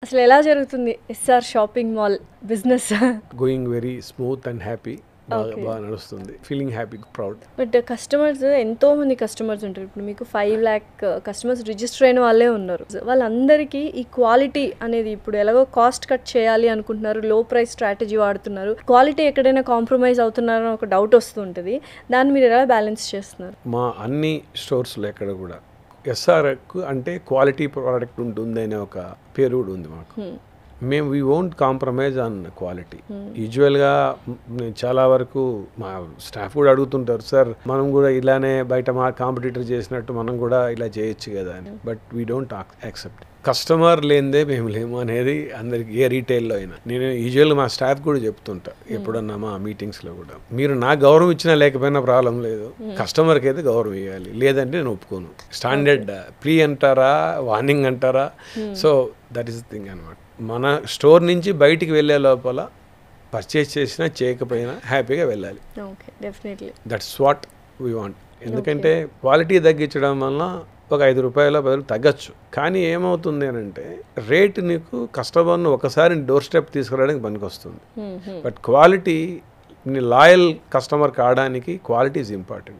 అసలు ఎలా జరుగుతుంది SR shopping mall business? Going very smooth and happy. Okay. బాగా నడుస్తుంది. Feeling happy, proud. But customers ఎంతో మంది కస్టమర్స్ ఉంటారు. ఇప్పుడు మీకు 5 lakh కస్టమర్స్ రిజిస్టర్ అయిన వాళ్ళే ఉన్నారు. వాళ్ళందరికీ ఈ క్వాలిటీ అనేది ఇప్పుడు ఎలాగో కాస్ట్ కట్ చేయాలి అనుకుంటున్నారు, లో ప్రైస్ స్ట్రాటజీ వాడుతున్నారు, క్వాలిటీ ఎక్కడైనా కాంప్రమైజ్ అవుతున్నారని ఒక డౌట్ వస్తుంటుంది. దాన్ని మీరు ఎలా బ్యాలెన్స్ చేస్తున్నారు? మా అన్ని స్టోర్స్లో ఎక్కడ కూడా ఎస్ఆర్ అంటే క్వాలిటీ ప్రోడక్ట్ ఉంటుంది అనే ఒక పేరు కూడా ఉంది మాకు. మేము we won't compromise on quality. యూజువల్గా చాలా వరకు మా స్టాఫ్ కూడా అడుగుతుంటారు, సార్ మనం కూడా ఇలానే బయట మా కాంపిటీటర్ చేసినట్టు మనం కూడా ఇలా చేయొచ్చు కదా అని. But we don't accept. Customer లేనిదే మేము లేము అనేది అందరికి, ఏ రీటైల్లో అయినా. నేను యూజువల్గా మా స్టాఫ్ కూడా చెప్తుంటా ఎప్పుడన్నా మా మీటింగ్స్లో కూడా, మీరు నాకు గౌరవం ఇచ్చినా లేకపోయినా ప్రాబ్లం లేదు, కస్టమర్కి అయితే గౌరవం ఇవ్వాలి, లేదంటే నేను ఒప్పుకోను. స్టాండర్డ్ ప్రీ అంటారా, వార్నింగ్ అంటారా, so that is the thing అనమాట. మన స్టోర్ నుంచి బయటికి వెళ్ళే లోపల పర్చేస్ చేసినా చేయకపోయినా హ్యాపీగా వెళ్ళాలి. Okay, definitely that's what we want. ఎందుకంటే క్వాలిటీ తగ్గించడం వలన ఒక 5 రూపాయల 10 తగ్గచ్చు. కానీ ఏమవుతుంది అని అంటే రేట్ నీకు కస్టమర్ను ఒకసారి డోర్ స్టెప్ తీసుకురావడానికి పనికి వస్తుంది. బట్ క్వాలిటీ, నీ లాయల్ కస్టమర్ కావడానికి క్వాలిటీ ఈజ్ ఇంపార్టెంట్.